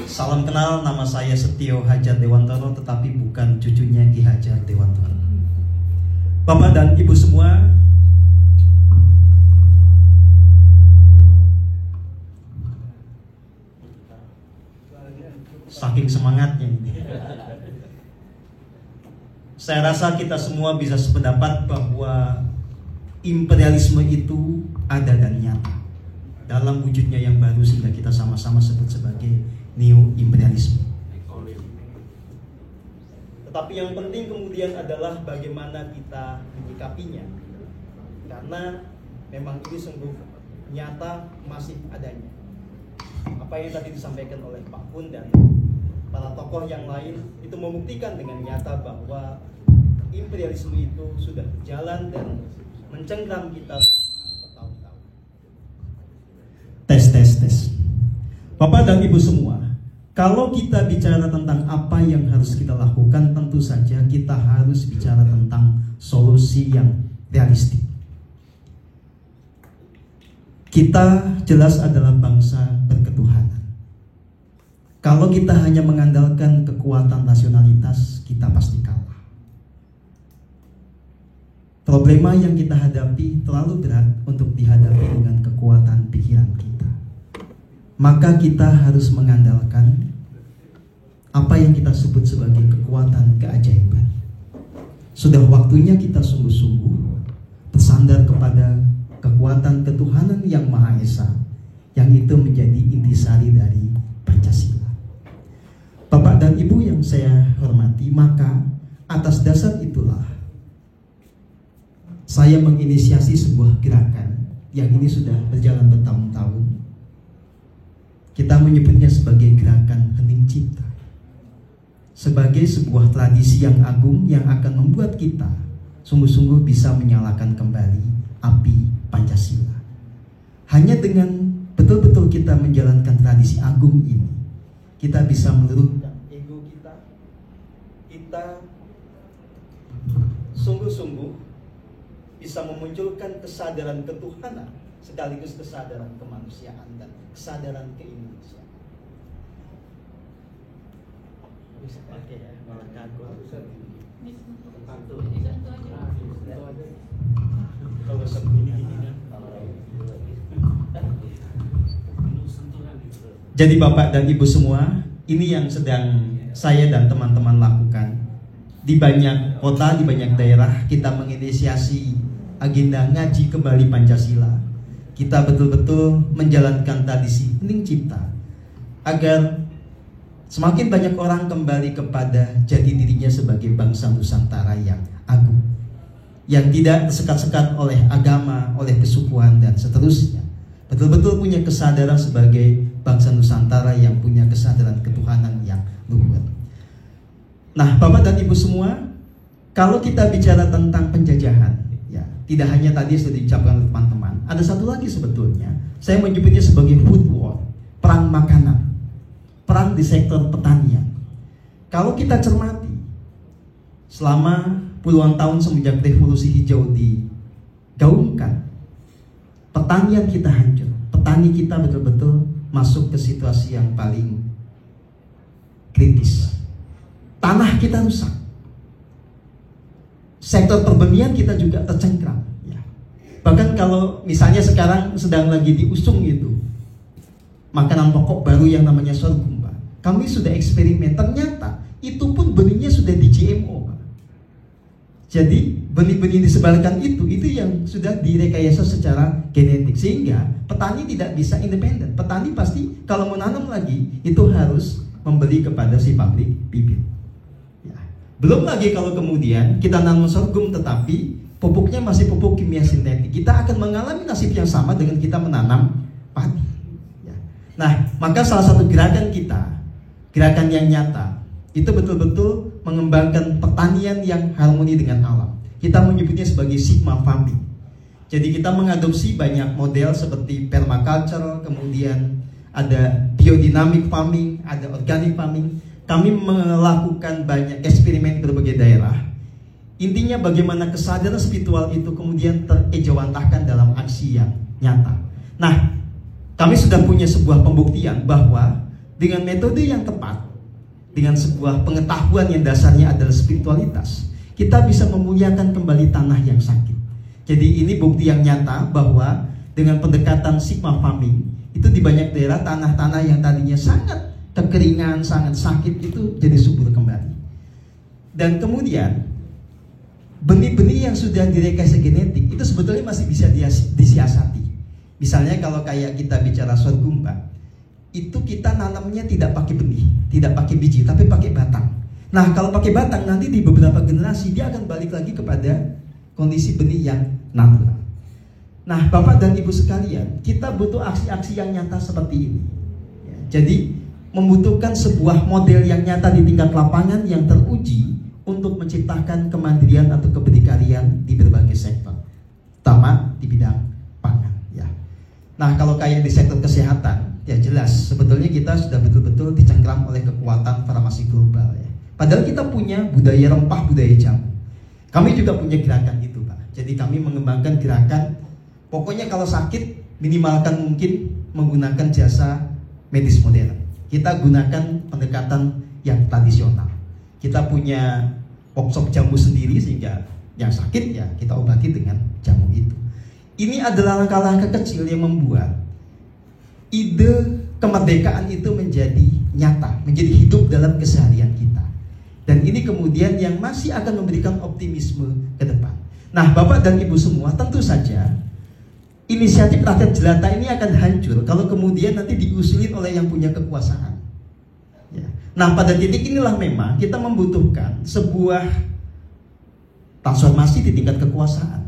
Salam kenal, nama saya Setio Hadjar Dewantoro, tetapi bukan cucunya Ki Hadjar Dewantoro. Bapak dan Ibu semua, saking semangatnya ini, saya rasa kita semua bisa sependapat bahwa imperialisme itu ada dan nyata dalam wujudnya yang baru, sehingga kita sama-sama sebut sebagai neo-imperialisme. Tetapi yang penting kemudian adalah bagaimana kita menyikapinya, karena memang ini sungguh nyata masih adanya. Apa yang tadi disampaikan oleh Pak Pun dan para tokoh yang lain itu membuktikan dengan nyata bahwa imperialisme itu sudah berjalan dan mencengkram kita selama bertahun-tahun. Tes. Bapak dan Ibu semua, kalau kita bicara tentang apa yang harus kita lakukan, tentu saja kita harus bicara tentang solusi yang realistik. Kita jelas adalah bangsa berketuhanan. Kalau kita hanya mengandalkan kekuatan rasionalitas, kita pasti kalah. Problema yang kita hadapi terlalu berat untuk dihadapi dengan kekuatan pikiran kita. Maka kita harus mengandalkan apa yang kita sebut sebagai kekuatan keajaiban. Sudah waktunya kita sungguh-sungguh bersandar kepada kekuatan ketuhanan yang Maha Esa, yang itu menjadi intisari dari Pancasila. Bapak dan Ibu yang saya hormati, maka atas dasar itulah saya menginisiasi sebuah gerakan yang ini sudah berjalan bertahun-tahun. Kita menyebutnya sebagai gerakan Hening Cipta, sebagai sebuah tradisi yang agung yang akan membuat kita sungguh-sungguh bisa menyalakan kembali api Pancasila. Hanya dengan betul-betul kita menjalankan tradisi agung ini, kita bisa meluluhkan ego kita. Kita sungguh-sungguh bisa memunculkan kesadaran ketuhanan sekaligus kesadaran kemanusiaan dan kesadaran keindonesiaan. Bisa pakai ya, kalau segini kan. Jadi Bapak dan Ibu semua, ini yang sedang saya dan teman-teman lakukan. Di banyak kota, di banyak daerah, kita menginisiasi agenda ngaji kembali Pancasila. Kita betul-betul menjalankan tradisi Hening Cipta agar semakin banyak orang kembali kepada jati dirinya sebagai bangsa Nusantara yang agung, yang tidak tersekat-sekat oleh agama, oleh kesukuan dan seterusnya. Betul-betul punya kesadaran sebagai bangsa Nusantara yang punya kesadaran ketuhanan yang luhur. Nah, Bapak dan Ibu semua, kalau kita bicara tentang penjajahan, ya, tidak hanya tadi sudah diucapkan oleh teman-teman, ada satu lagi sebetulnya, saya menyebutnya sebagai food war, perang makanan, perang di sektor pertanian. Kalau kita cermati, selama puluhan tahun semenjak revolusi hijau digaungkan, pertanian kita hancur, petani kita betul-betul masuk ke situasi yang paling kritis. Tanah kita rusak, sektor pertanian kita juga tercengkram. Ya. Bahkan kalau misalnya sekarang sedang lagi diusung itu makanan pokok baru yang namanya sorghum, Pak. Kami sudah eksperimen, ternyata itu pun benihnya sudah di GMO, Pak. Jadi benih-benih disebarkan itu yang sudah direkayasa secara genetik, sehingga petani tidak bisa independen. Petani pasti kalau menanam lagi itu harus membeli kepada si pabrik bibit. Belum lagi kalau kemudian kita nanam sorghum tetapi pupuknya masih pupuk kimia sintetik, kita akan mengalami nasib yang sama dengan kita menanam padi. Ya. Nah, maka salah satu gerakan kita, gerakan yang nyata, itu betul-betul mengembangkan pertanian yang harmoni dengan alam. Kita menyebutnya sebagai Sigma Farming. Jadi kita mengadopsi banyak model seperti permaculture, kemudian ada biodynamic farming, ada organic farming. Kami melakukan banyak eksperimen di berbagai daerah. Intinya bagaimana kesadaran spiritual itu kemudian terejawantahkan dalam aksi yang nyata. Nah, kami sudah punya sebuah pembuktian bahwa dengan metode yang tepat, dengan sebuah pengetahuan yang dasarnya adalah spiritualitas, kita bisa memuliakan kembali tanah yang sakit. Jadi ini bukti yang nyata bahwa dengan pendekatan Sigma Farming, itu di banyak daerah tanah-tanah yang tadinya sangat kekeringan, sangat sakit itu jadi subur kembali. Dan kemudian benih-benih yang sudah direkayasa genetik itu sebetulnya masih bisa disiasati. Misalnya kalau kayak kita bicara sorghumba, itu kita nanamnya tidak pakai benih, tidak pakai biji, tapi pakai batang. Nah, kalau pakai batang nanti di beberapa generasi dia akan balik lagi kepada kondisi benih yang natural. Nah, Bapak dan Ibu sekalian, kita butuh aksi-aksi yang nyata seperti ini. Jadi, membutuhkan sebuah model yang nyata di tingkat lapangan yang teruji untuk menciptakan kemandirian atau keberdikarian di berbagai sektor, terutama di bidang pangan. Ya. Nah, kalau kayak di sektor kesehatan, ya jelas sebetulnya kita sudah betul-betul dicengkram oleh kekuatan farmasi global. Ya. Padahal kita punya budaya rempah, budaya jamu. Kami juga punya gerakan itu, Pak. Jadi kami mengembangkan gerakan, pokoknya kalau sakit minimalkan mungkin menggunakan jasa medis modern. Kita gunakan pendekatan yang tradisional. Kita punya workshop jamu sendiri sehingga yang sakit ya kita obati dengan jamu itu. Ini adalah langkah-langkah kecil yang membuat ide kemerdekaan itu menjadi nyata, menjadi hidup dalam keseharian kita. Dan ini kemudian yang masih akan memberikan optimisme ke depan. Nah, Bapak dan Ibu semua, tentu saja inisiatif rakyat jelata ini akan hancur kalau kemudian nanti diusulin oleh yang punya kekuasaan. Ya. Nah, pada titik inilah memang kita membutuhkan sebuah transformasi di tingkat kekuasaan.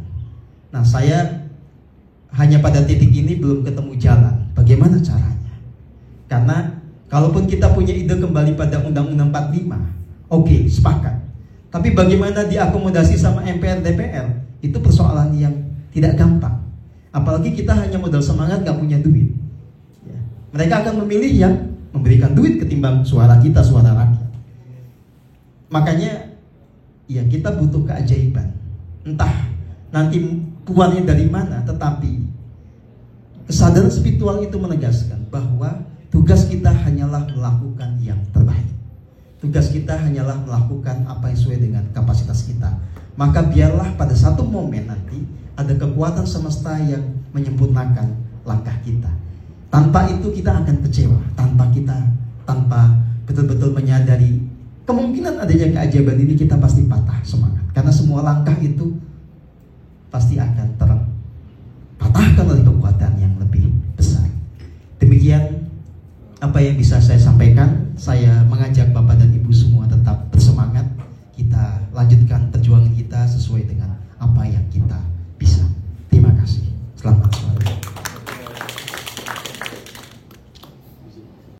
Nah, saya hanya pada titik ini belum ketemu jalan. Bagaimana caranya? Karena kalaupun kita punya ide kembali pada Undang-Undang 45, oke, sepakat. Tapi bagaimana diakomodasi sama MPR, DPR? Itu persoalan yang tidak gampang. Apalagi kita hanya modal semangat, gak punya duit. Ya. Mereka akan memilih yang memberikan duit ketimbang suara kita, suara rakyat. Makanya, ya kita butuh keajaiban. Entah nanti keluarnya dari mana, tetapi kesadaran spiritual itu menegaskan bahwa tugas kita hanyalah melakukan yang terbaik. Tugas kita hanyalah melakukan apa yang sesuai dengan kapasitas kita. Maka biarlah pada satu momen nanti ada kekuatan semesta yang menyempurnakan langkah kita. Tanpa itu kita akan kecewa. Tanpa betul-betul menyadari kemungkinan adanya keajaiban ini, kita pasti patah semangat. Karena semua langkah itu pasti akan terpatahkan oleh kekuatan yang lebih besar. Demikian apa yang bisa saya sampaikan. Saya mengajak Bapak dan Ibu semua